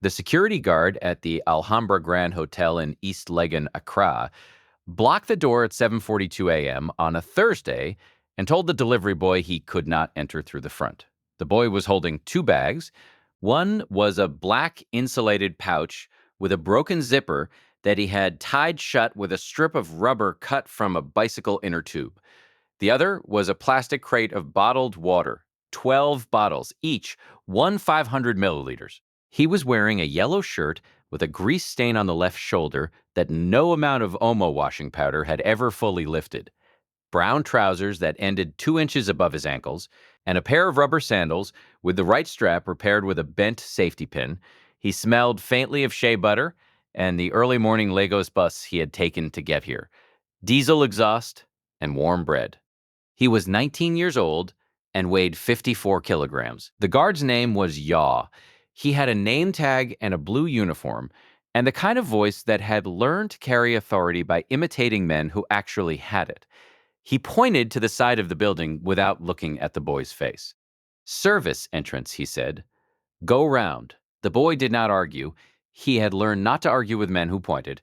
The security guard at the Alhambra Grand Hotel in East Legon, Accra, blocked the door at 7:42 a.m. on a Thursday and told the delivery boy he could not enter through the front. The boy was holding two bags. One was a black insulated pouch with a broken zipper that he had tied shut with a strip of rubber cut from a bicycle inner tube. The other was a plastic crate of bottled water, 12 bottles, each, one 500 milliliters. He was wearing a yellow shirt with a grease stain on the left shoulder that no amount of Omo washing powder had ever fully lifted, brown trousers that ended 2 inches above his ankles, and a pair of rubber sandals with the right strap repaired with a bent safety pin. He smelled faintly of shea butter and the early morning Lagos bus he had taken to get here, diesel exhaust and warm bread. He was 19 years old and weighed 54 kilograms. The guard's name was Yaw. He had a name tag and a blue uniform, and the kind of voice that had learned to carry authority by imitating men who actually had it. He pointed to the side of the building without looking at the boy's face. Service entrance, he said. Go round. The boy did not argue. He had learned not to argue with men who pointed.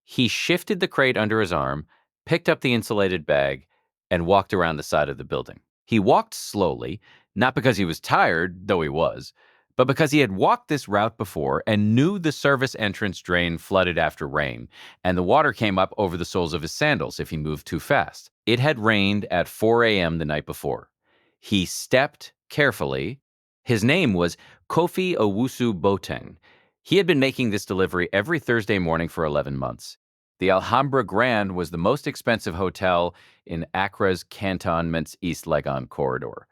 He shifted the crate under his arm, picked up the insulated bag, and walked around the side of the building. He walked slowly, not because he was tired, though he was, but because he had walked this route before and knew the service entrance drain flooded after rain, and the water came up over the soles of his sandals if he moved too fast. It had rained at 4 a.m. the night before. He stepped carefully. His name was Kofi Owusu Boateng. He had been making this delivery every Thursday morning for 11 months. The Alhambra Grand was the most expensive hotel in Accra's Cantonment's East Legon corridor.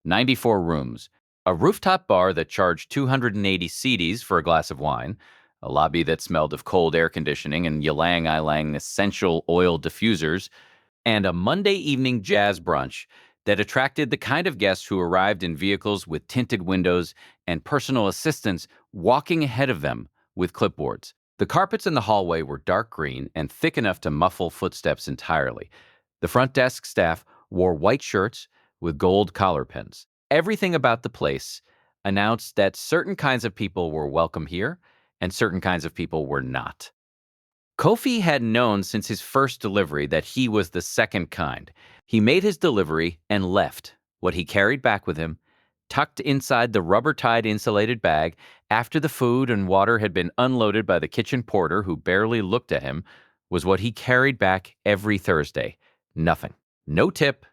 94 rooms, a rooftop bar that charged 280 cedis for a glass of wine, a lobby that smelled of cold air conditioning and ylang-ylang essential oil diffusers, and a Monday evening jazz brunch that attracted the kind of guests who arrived in vehicles with tinted windows and personal assistants walking ahead of them with clipboards. The carpets in the hallway were dark green and thick enough to muffle footsteps entirely. The front desk staff wore white shirts with gold collar pins. Everything about the place announced that certain kinds of people were welcome here and certain kinds of people were not. Kofi had known since his first delivery that he was the second kind. He made his delivery and left what he carried back with him, tucked inside the rubber-tied insulated bag after the food and water had been unloaded by the kitchen porter who barely looked at him, was what he carried back every Thursday. Nothing. No tip,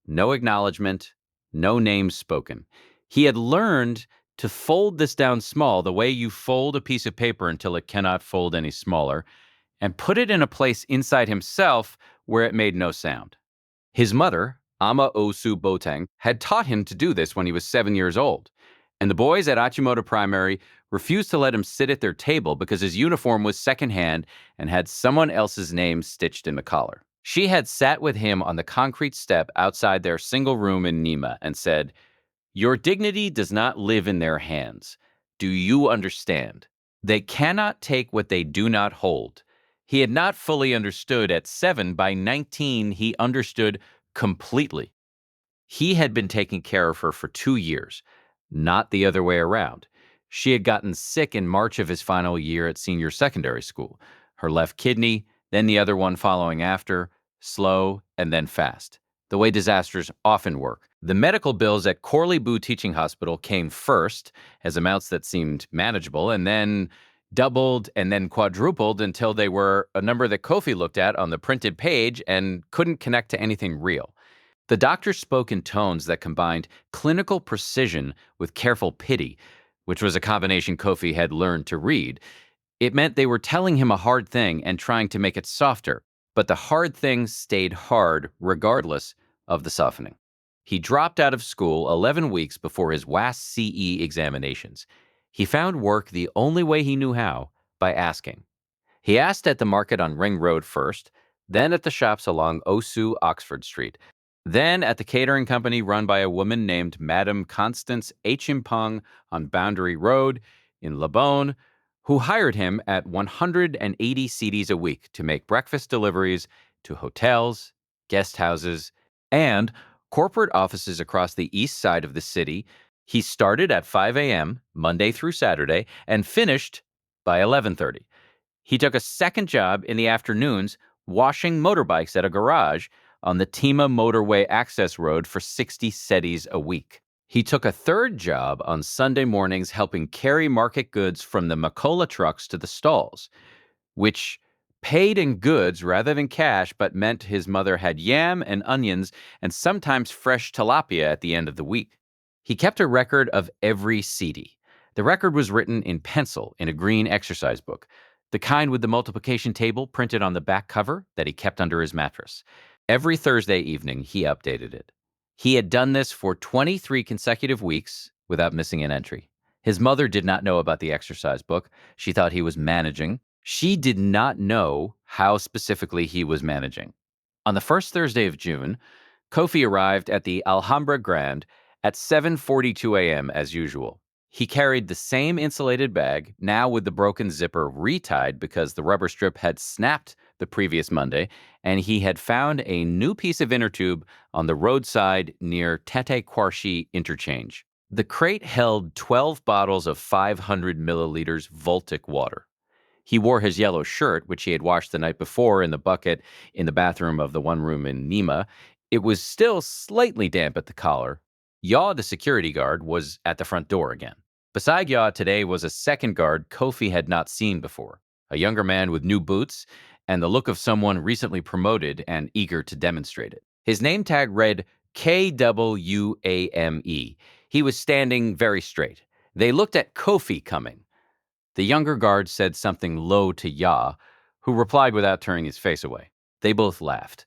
no acknowledgement, no names spoken. He had learned to fold this down small the way you fold a piece of paper until it cannot fold any smaller, and put it in a place inside himself where it made no sound. His mother, Ama Osu Boateng, had taught him to do this when he was 7 years old, and the boys at Achimota Primary refused to let him sit at their table because his uniform was secondhand and had someone else's name stitched in the collar. She had sat with him on the concrete step outside their single room in Nima and said, "Your dignity does not live in their hands. Do you understand? They cannot take what they do not hold." He had not fully understood at 7. By 19, he understood completely. He had been taking care of her for 2 years, not the other way around. She had gotten sick in March of his final year at senior secondary school. Her left kidney, then the other one following after, slow and then fast, the way disasters often work. The medical bills at Corley Boo Teaching Hospital came first as amounts that seemed manageable, and then doubled and then quadrupled until they were a number that Kofi looked at on the printed page and couldn't connect to anything real. The doctor spoke in tones that combined clinical precision with careful pity, which was a combination Kofi had learned to read. It meant they were telling him a hard thing and trying to make it softer, but the hard thing stayed hard regardless of the softening. He dropped out of school 11 weeks before his WAS CE examinations. He found work the only way he knew how, by asking. He asked at the market on Ring Road first, then at the shops along Osu Oxford Street, then at the catering company run by a woman named Madame Constance Achimpong on Boundary Road in Labone, who hired him at 180 cedis a week to make breakfast deliveries to hotels, guest houses, and corporate offices across the east side of the city. He started at 5 a.m., Monday through Saturday, and finished by 11:30. He took a second job in the afternoons washing motorbikes at a garage on the Tima Motorway Access Road for 60 cedis a week. He took a third job on Sunday mornings helping carry market goods from the Macola trucks to the stalls, which paid in goods rather than cash, but meant his mother had yam and onions and sometimes fresh tilapia at the end of the week. He kept a record of every CD. The record was written in pencil in a green exercise book, the kind with the multiplication table printed on the back cover that he kept under his mattress. Every Thursday evening, he updated it. He had done this for 23 consecutive weeks without missing an entry. His mother did not know about the exercise book. She thought he was managing. She did not know how specifically he was managing. On the first Thursday of June, Kofi arrived at the Alhambra Grand at 7:42 a.m. as usual. He carried the same insulated bag, now with the broken zipper retied because the rubber strip had snapped the previous Monday, and he had found a new piece of inner tube on the roadside near Tete Quarshi interchange. The crate held 12 bottles of 500 milliliters Voltic water. He wore his yellow shirt, which he had washed the night before in the bucket in the bathroom of the one room in Nima. It was still slightly damp at the collar. Yaw, the security guard, was at the front door again. Beside Yaw today was a second guard Kofi had not seen before, a younger man with new boots and the look of someone recently promoted and eager to demonstrate it. His name tag read KWAME. He was standing very straight. They looked at Kofi coming. The younger guard said something low to Ya, who replied without turning his face away. They both laughed.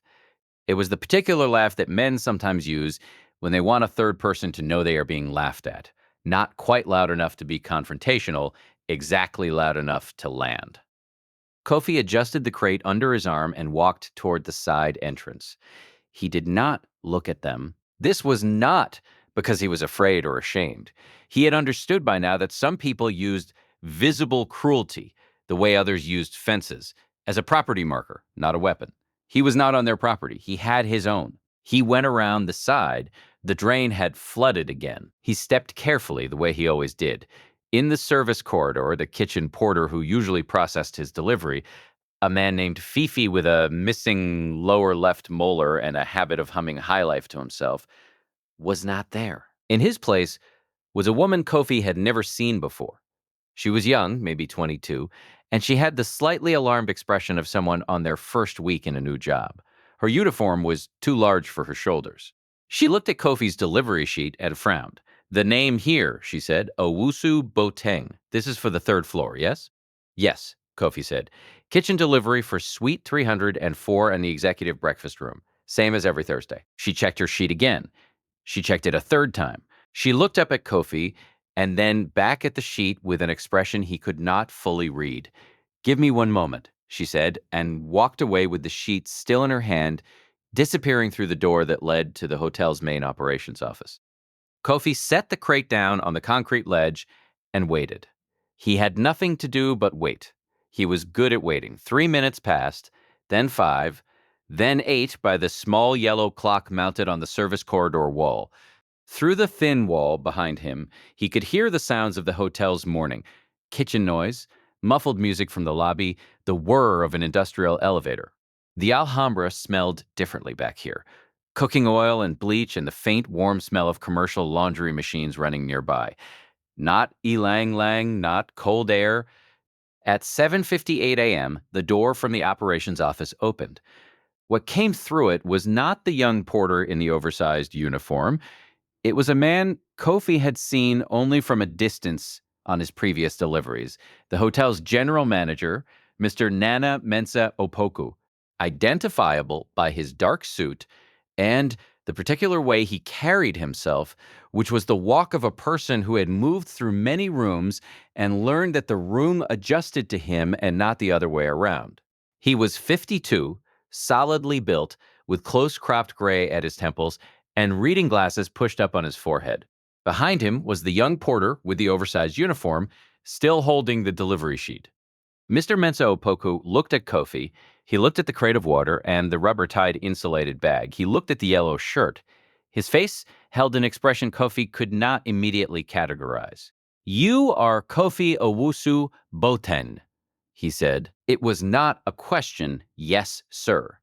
It was the particular laugh that men sometimes use when they want a third person to know they are being laughed at. Not quite loud enough to be confrontational, exactly loud enough to land. Kofi adjusted the crate under his arm and walked toward the side entrance. He did not look at them. This was not because he was afraid or ashamed. He had understood by now that some people used visible cruelty, the way others used fences, as a property marker, not a weapon. He was not on their property. He had his own. He went around the side. The drain had flooded again. He stepped carefully, the way he always did. In the service corridor, the kitchen porter who usually processed his delivery, a man named Fifi with a missing lower left molar and a habit of humming high life to himself, was not there. In his place was a woman Kofi had never seen before. She was young, maybe 22, and she had the slightly alarmed expression of someone on their first week in a new job. Her uniform was too large for her shoulders. She looked at Kofi's delivery sheet and frowned. "The name here," she said, "Owusu Boateng. This is for the third floor, yes?" "Yes," Kofi said. "Kitchen delivery for Suite 304 and the executive breakfast room. Same as every Thursday." She checked her sheet again. She checked it a third time. She looked up at Kofi and then back at the sheet with an expression he could not fully read. "Give me one moment," she said, and walked away with the sheet still in her hand, disappearing through the door that led to the hotel's main operations office. Kofi set the crate down on the concrete ledge and waited. He had nothing to do but wait. He was good at waiting. 3 minutes passed, then 5, then 8 by the small yellow clock mounted on the service corridor wall. Through the thin wall behind him, he could hear the sounds of the hotel's morning: kitchen noise, muffled music from the lobby, the whir of an industrial elevator. The Alhambra smelled differently back here. Cooking oil and bleach and the faint, warm smell of commercial laundry machines running nearby. Not ylang lang, not cold air. At 7:58 a.m., the door from the operations office opened. What came through it was not the young porter in the oversized uniform. It was a man Kofi had seen only from a distance on his previous deliveries, the hotel's general manager, Mr. Nana Mensa Opoku, identifiable by his dark suit and the particular way he carried himself, which was the walk of a person who had moved through many rooms and learned that the room adjusted to him and not the other way around. He was 52, solidly built, with close-cropped gray at his temples and reading glasses pushed up on his forehead. Behind him was the young porter with the oversized uniform, still holding the delivery sheet. Mr. Mensa Opoku looked at Kofi. He looked at the crate of water and the rubber-tied insulated bag. He looked at the yellow shirt. His face held an expression Kofi could not immediately categorize. "You are Kofi Owusu Boateng," he said. It was not a question, "Yes, sir."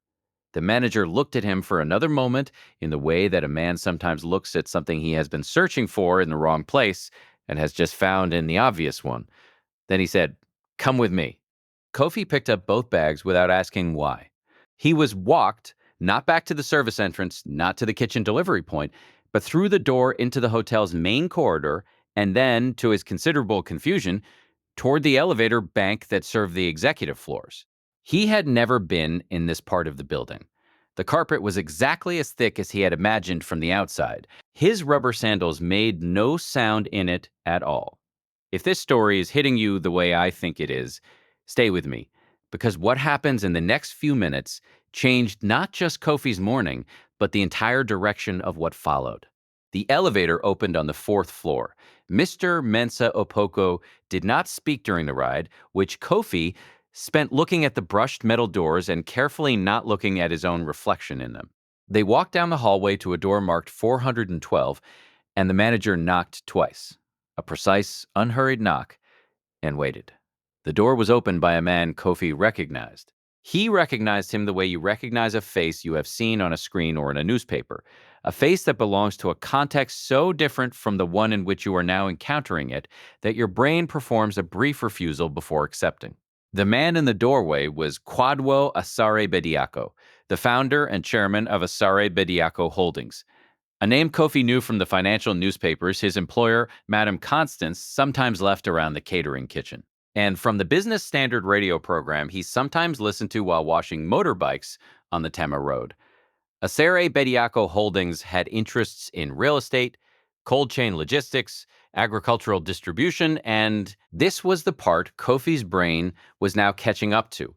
The manager looked at him for another moment in the way that a man sometimes looks at something he has been searching for in the wrong place and has just found in the obvious one. Then he said, "Come with me." Kofi picked up both bags without asking why. He was walked, not back to the service entrance, not to the kitchen delivery point, but through the door into the hotel's main corridor, and then, to his considerable confusion, toward the elevator bank that served the executive floors. He had never been in this part of the building. The carpet was exactly as thick as he had imagined from the outside. His rubber sandals made no sound in it at all. If this story is hitting you the way I think it is, stay with me, because what happens in the next few minutes changed not just Kofi's morning, but the entire direction of what followed. The elevator opened on the fourth floor. Mr. Mensa Opoko did not speak during the ride, which Kofi spent looking at the brushed metal doors and carefully not looking at his own reflection in them. They walked down the hallway to a door marked 412, and the manager knocked twice. A precise, unhurried knock, and waited. The door was opened by a man Kofi recognized. He recognized him the way you recognize a face you have seen on a screen or in a newspaper, a face that belongs to a context so different from the one in which you are now encountering it that your brain performs a brief refusal before accepting. The man in the doorway was Kwadwo Asare Bediako, the founder and chairman of Asare Bediako Holdings, a name Kofi knew from the financial newspapers his employer, Madame Constance, sometimes left around the catering kitchen, and from the Business Standard radio program he sometimes listened to while washing motorbikes on the Tema Road. Asare Bediako Holdings had interests in real estate, cold chain logistics, agricultural distribution, and this was the part Kofi's brain was now catching up to: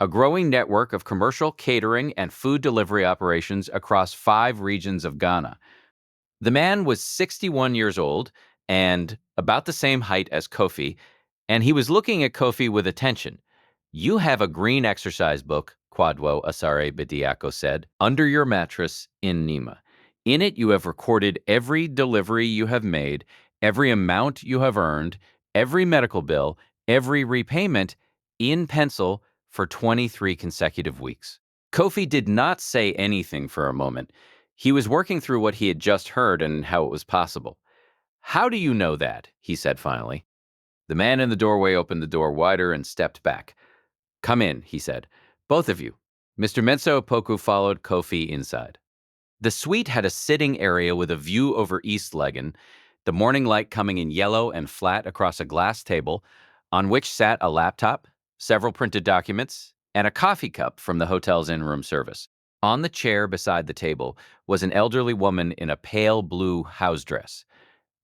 a growing network of commercial catering and food delivery operations across 5 regions of Ghana. The man was 61 years old and about the same height as Kofi, and he was looking at Kofi with attention. "You have a green exercise book," Kwadwo Asare Bediako said, "under your mattress in Nima. In it you have recorded every delivery you have made, every amount you have earned, every medical bill, every repayment, in pencil for 23 consecutive weeks." Kofi did not say anything for a moment. He was working through what he had just heard and how it was possible. "How do you know that?" he said finally. The man in the doorway opened the door wider and stepped back. "Come in," he said. "Both of you." Mr. Mensa Opoku followed Kofi inside. The suite had a sitting area with a view over East Legon, the morning light coming in yellow and flat across a glass table, on which sat a laptop, several printed documents, and a coffee cup from the hotel's in-room service. On the chair beside the table was an elderly woman in a pale blue house dress.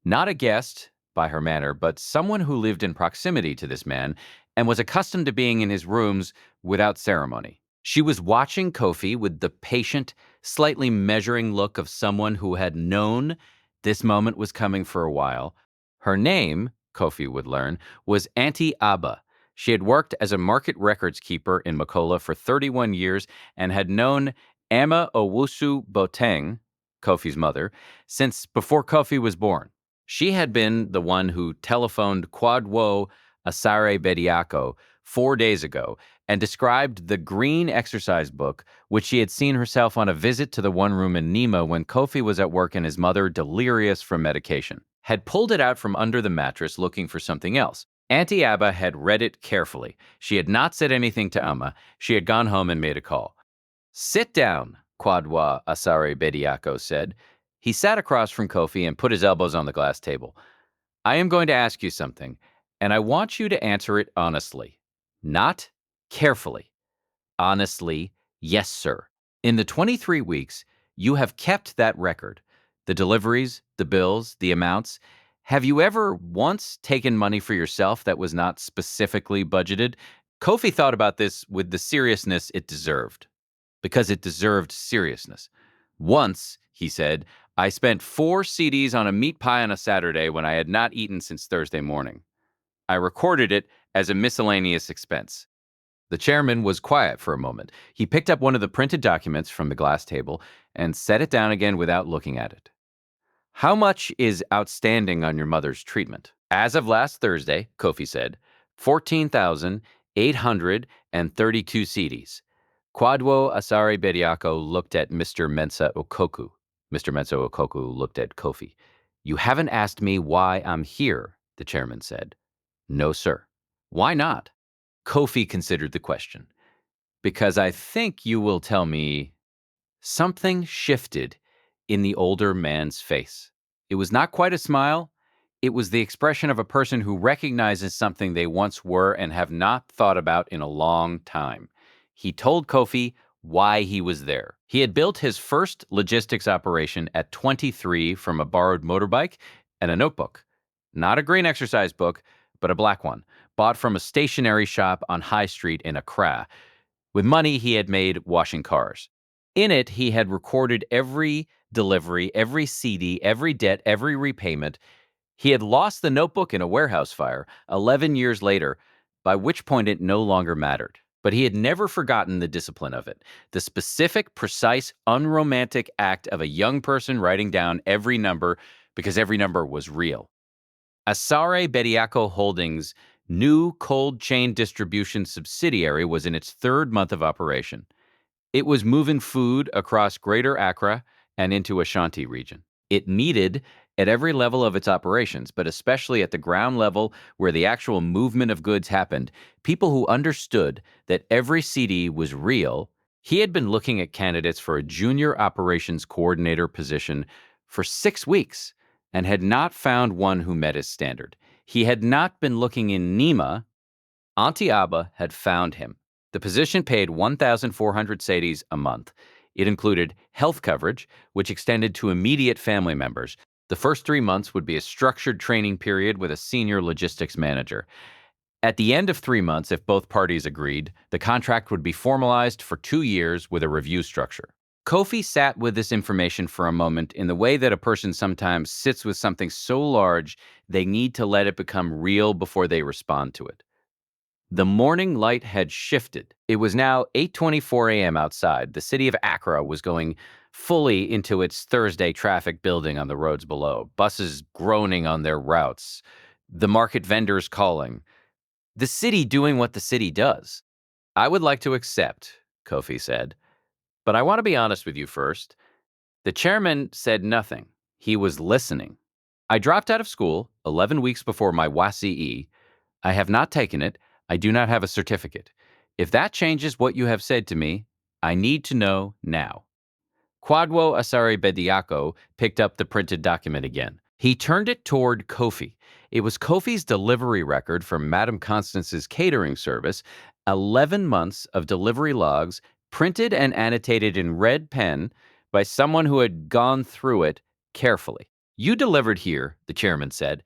Not a guest, by her manner, but someone who lived in proximity to this man and was accustomed to being in his rooms without ceremony. She was watching Kofi with the patient, slightly measuring look of someone who had known this moment was coming for a while. Her name, Kofi would learn, was Auntie Abba. She had worked as a market records keeper in Makola for 31 years and had known Amma Owusu Boateng, Kofi's mother, since before Kofi was born. She had been the one who telephoned Kwadwo Asare Bediako 4 days ago and described the green exercise book, which she had seen herself on a visit to the one room in Nima when Kofi was at work and his mother, delirious from medication, had pulled it out from under the mattress looking for something else. Auntie Abba had read it carefully. She had not said anything to Amma. She had gone home and made a call. "Sit down," Kwadwo Asare Bediako said. He sat across from Kofi and put his elbows on the glass table. "I am going to ask you something, and I want you to answer it honestly. Not carefully. Honestly, yes, sir. In the 23 weeks, you have kept that record. The deliveries, the bills, the amounts. Have you ever once taken money for yourself that was not specifically budgeted?" Kofi thought about this with the seriousness it deserved, because it deserved seriousness. "Once," he said, "I spent 4 CDs on a meat pie on a Saturday when I had not eaten since Thursday morning. I recorded it as a miscellaneous expense." The chairman was quiet for a moment. He picked up one of the printed documents from the glass table and set it down again without looking at it. How much is outstanding on your mother's treatment? As of last Thursday, Kofi said, 14,832 cedis. Kwadwo Asari Bediako looked at Mr. Mensa Okoku. Mr. Mensa Okoku looked at Kofi. You haven't asked me why I'm here, the chairman said. No, sir. Why not? Kofi considered the question. Because I think you will tell me. Something shifted in the older man's face. It was not quite a smile. It was the expression of a person who recognizes something they once were and have not thought about in a long time. He told Kofi why he was there. He had built his first logistics operation at 23 from a borrowed motorbike and a notebook. Not a green exercise book, but a black one, bought from a stationery shop on High Street in Accra, with money he had made washing cars. In it, he had recorded every delivery, every CD, every debt, every repayment. He had lost the notebook in a warehouse fire 11 years later, by which point it no longer mattered. But he had never forgotten the discipline of it, the specific, precise, unromantic act of a young person writing down every number because every number was real. Asare Bediako Holdings' new cold chain distribution subsidiary was in its third month of operation. It was moving food across Greater Accra and into Ashanti region. It needed, at every level of its operations, but especially at the ground level where the actual movement of goods happened, people who understood that every CD was real. He had been looking at candidates for a junior operations coordinator position for 6 weeks and had not found one who met his standard. He had not been looking in Nima. Auntie Abba had found him. The position paid 1,400 cedis a month. It included health coverage, which extended to immediate family members. The first 3 months would be a structured training period with a senior logistics manager. At the end of 3 months, if both parties agreed, the contract would be formalized for 2 years with a review structure. Kofi sat with this information for a moment in the way that a person sometimes sits with something so large they need to let it become real before they respond to it. The morning light had shifted. It was now 8:24 a.m. outside. The city of Accra was going fully into its Thursday traffic building on the roads below, buses groaning on their routes, the market vendors calling, the city doing what the city does. I would like to accept, Kofi said, but I want to be honest with you first. The chairman said nothing. He was listening. I dropped out of school 11 weeks before my WASCE. I have not taken it. I do not have a certificate. If that changes what you have said to me, I need to know now. Kwadwo Asari Bediako picked up the printed document again. He turned it toward Kofi. It was Kofi's delivery record from Madame Constance's catering service, 11 months of delivery logs, printed and annotated in red pen by someone who had gone through it carefully. You delivered here, the chairman said,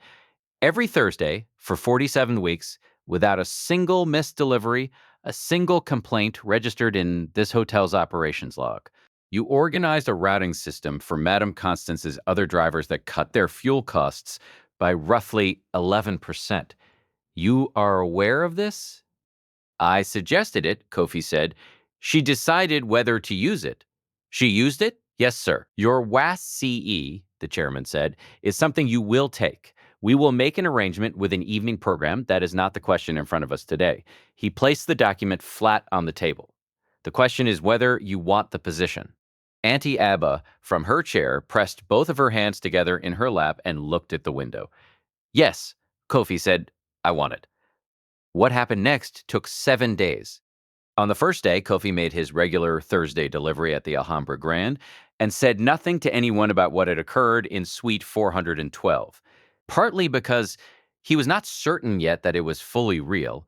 every Thursday for 47 weeks without a single missed delivery, a single complaint registered in this hotel's operations log. You organized a routing system for Madame Constance's other drivers that cut their fuel costs by roughly 11%. You are aware of this? I suggested it, Kofi said. She decided whether to use it. She used it? Yes, sir. Your WASCE, the chairman said, is something you will take. We will make an arrangement with an evening program. That is not the question in front of us today. He placed the document flat on the table. The question is whether you want the position. Auntie Abba, from her chair, pressed both of her hands together in her lap and looked at the window. Yes, Kofi said, I want it. What happened next took 7 days. On the first day, Kofi made his regular Thursday delivery at the Alhambra Grand and said nothing to anyone about what had occurred in Suite 412, partly because he was not certain yet that it was fully real,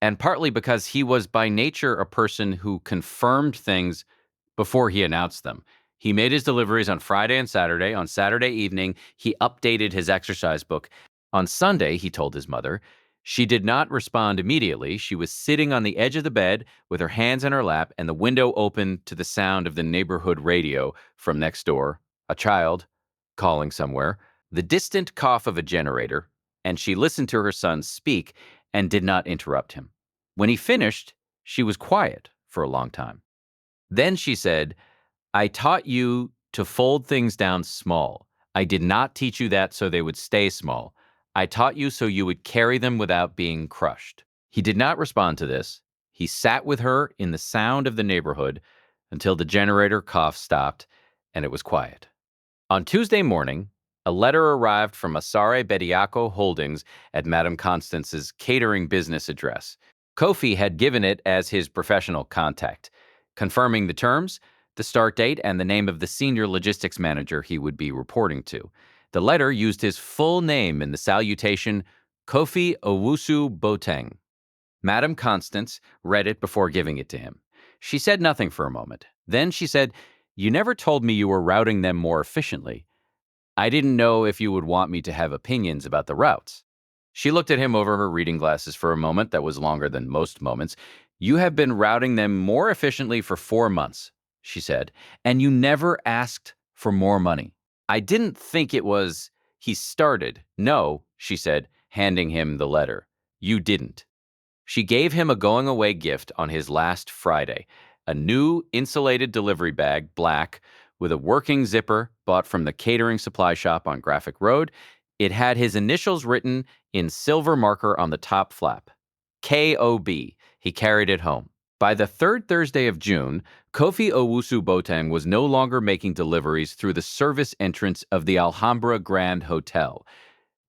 and partly because he was by nature a person who confirmed things before he announced them. He made his deliveries on Friday and Saturday. On Saturday evening, he updated his exercise book. On Sunday, he told his mother, she did not respond immediately. She was sitting on the edge of the bed with her hands in her lap and the window open to the sound of the neighborhood radio from next door, a child calling somewhere, the distant cough of a generator, and she listened to her son speak and did not interrupt him. When he finished, she was quiet for a long time. Then she said, I taught you to fold things down small. I did not teach you that so they would stay small. I taught you so you would carry them without being crushed. He did not respond to this. He sat with her in the sound of the neighborhood until the generator cough stopped and it was quiet. On Tuesday morning, a letter arrived from Asare Bediako Holdings at Madame Constance's catering business address. Kofi had given it as his professional contact, confirming the terms, the start date, and the name of the senior logistics manager he would be reporting to. The letter used his full name in the salutation, Kofi Owusu Boateng. Madame Constance read it before giving it to him. She said nothing for a moment. Then she said, "You never told me you were routing them more efficiently. I didn't know if you would want me to have opinions about the routes." She looked at him over her reading glasses for a moment that was longer than most moments. "You have been routing them more efficiently for 4 months," she said, "and you never asked for more money." "I didn't think it was—" he started. "No," she said, handing him the letter. "You didn't." She gave him a going-away gift on his last Friday, a new insulated delivery bag, black, with a working zipper bought from the catering supply shop on Graphic Road. It had his initials written in silver marker on the top flap. K.O.B. He carried it home. By the third Thursday of June, Kofi Owusu Boateng was no longer making deliveries through the service entrance of the Alhambra Grand Hotel.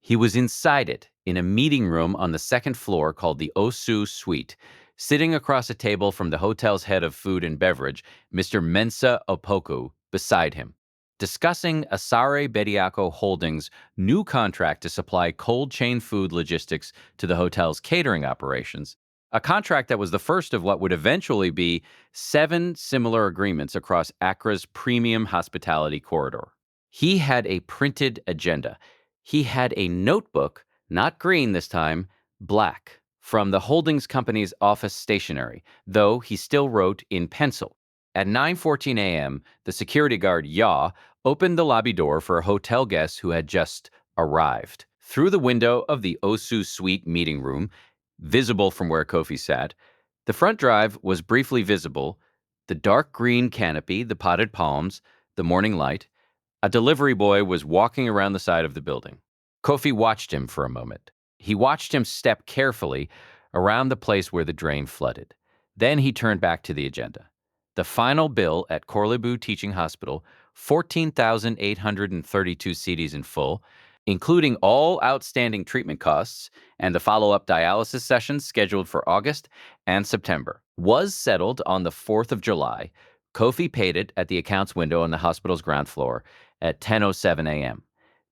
He was inside it, in a meeting room on the second floor called the Osu Suite, sitting across a table from the hotel's head of food and beverage, Mr. Mensa Opoku, beside him, discussing Asare Bediako Holdings' new contract to supply cold chain food logistics to the hotel's catering operations, a contract that was the first of what would eventually be 7 similar agreements across Accra's premium hospitality corridor. He had a printed agenda. He had a notebook, not green this time, black, from the holdings company's office stationery, though he still wrote in pencil. At 9:14 a.m., the security guard, Ya, opened the lobby door for a hotel guest who had just arrived. Through the window of the Osu Suite meeting room, visible from where Kofi sat, the front drive was briefly visible, the dark green canopy, the potted palms, the morning light. A delivery boy was walking around the side of the building. Kofi watched him for a moment. He watched him step carefully around the place where the drain flooded. Then he turned back to the agenda. The final bill at Korlebu Teaching Hospital, 14,832 cedis in full, including all outstanding treatment costs and the follow-up dialysis sessions scheduled for August and September, was settled on the 4th of July. Kofi paid it at the accounts window on the hospital's ground floor at 10:07 a.m.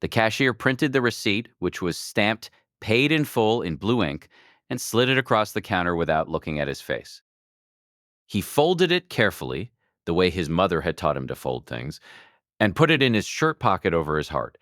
The cashier printed the receipt, which was stamped paid in full in blue ink, and slid it across the counter without looking at his face. He folded it carefully, the way his mother had taught him to fold things, and put it in his shirt pocket over his heart.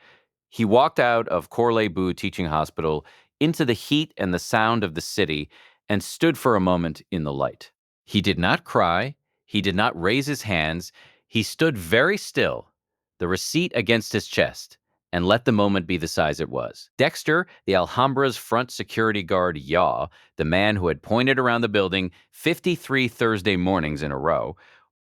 He walked out of Korlebu Teaching Hospital into the heat and the sound of the city and stood for a moment in the light. He did not cry. He did not raise his hands. He stood very still, the receipt against his chest, and let the moment be the size it was. Dexter, the Alhambra's front security guard, Ya, the man who had pointed around the building 53 Thursday mornings in a row,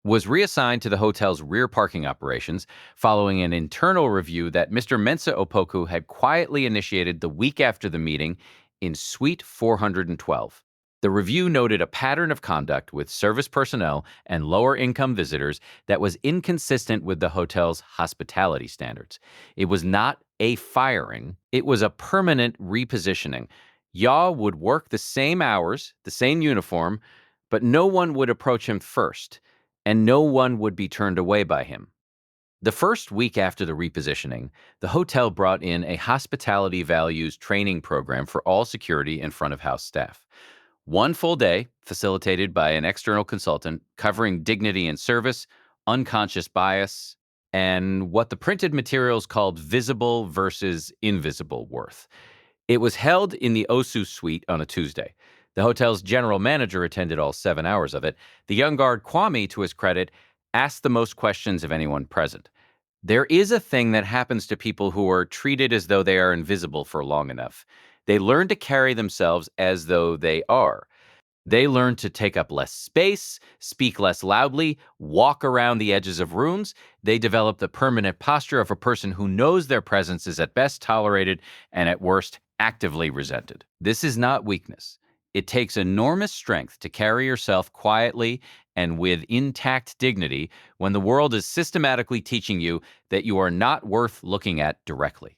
was reassigned to the hotel's rear parking operations following an internal review that Mr. Mensa Opoku had quietly initiated the week after the meeting in Suite 412. The review noted a pattern of conduct with service personnel and lower-income visitors that was inconsistent with the hotel's hospitality standards. It was not a firing, it was a permanent repositioning. Ya would work the same hours, the same uniform, but no one would approach him first, and no one would be turned away by him. The first week after the repositioning, the hotel brought in a hospitality values training program for all security and front of house staff. One full day, facilitated by an external consultant, covering dignity and service, unconscious bias, and what the printed materials called visible versus invisible worth. It was held in the Osu Suite on a Tuesday. The hotel's general manager attended all 7 hours of it. The young guard Kwame, to his credit, asked the most questions of anyone present. There is a thing that happens to people who are treated as though they are invisible for long enough. They learn to carry themselves as though they are. They learn to take up less space, speak less loudly, walk around the edges of rooms. They develop the permanent posture of a person who knows their presence is at best tolerated and at worst actively resented. This is not weakness. It takes enormous strength to carry yourself quietly and with intact dignity when the world is systematically teaching you that you are not worth looking at directly.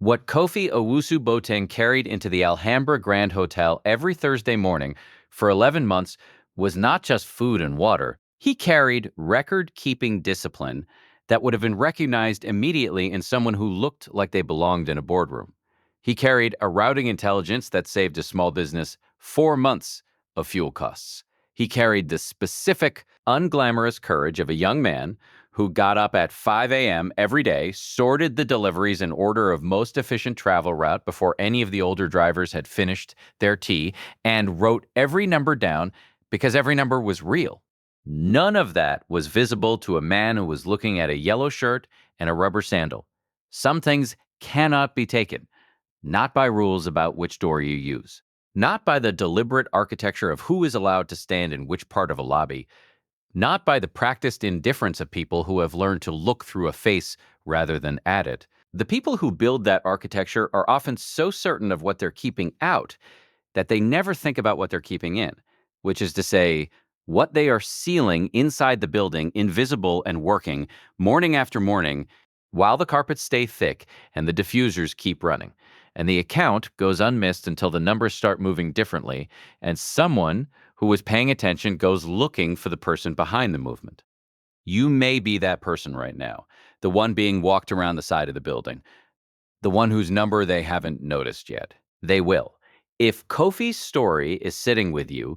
What Kofi Owusu Boateng carried into the Alhambra Grand Hotel every Thursday morning for 11 months was not just food and water. He carried record-keeping discipline that would have been recognized immediately in someone who looked like they belonged in a boardroom. He carried a routing intelligence that saved a small business 4 months of fuel costs. He carried the specific, unglamorous courage of a young man who got up at 5 a.m. every day, sorted the deliveries in order of most efficient travel route before any of the older drivers had finished their tea, and wrote every number down because every number was real. None of that was visible to a man who was looking at a yellow shirt and a rubber sandal. Some things cannot be taken, not by rules about which door you use, not by the deliberate architecture of who is allowed to stand in which part of a lobby, not by the practiced indifference of people who have learned to look through a face rather than at it. The people who build that architecture are often so certain of what they're keeping out that they never think about what they're keeping in, which is to say, what they are sealing inside the building, invisible and working, morning after morning, while the carpets stay thick and the diffusers keep running. And the account goes unmissed until the numbers start moving differently, and someone who was paying attention goes looking for the person behind the movement. You may be that person right now, the one being walked around the side of the building, the one whose number they haven't noticed yet. They will. If Kofi's story is sitting with you,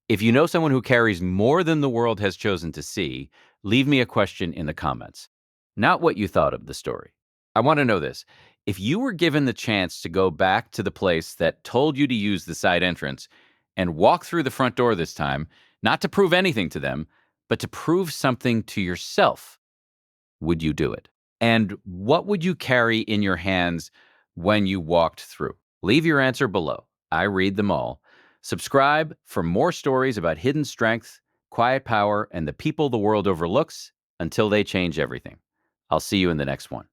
if you know someone who carries more than the world has chosen to see, leave me a question in the comments. Not what you thought of the story. I want to know this. If you were given the chance to go back to the place that told you to use the side entrance and walk through the front door this time, not to prove anything to them, but to prove something to yourself, would you do it? And what would you carry in your hands when you walked through? Leave your answer below. I read them all. Subscribe for more stories about hidden strength, quiet power, and the people the world overlooks until they change everything. I'll see you in the next one.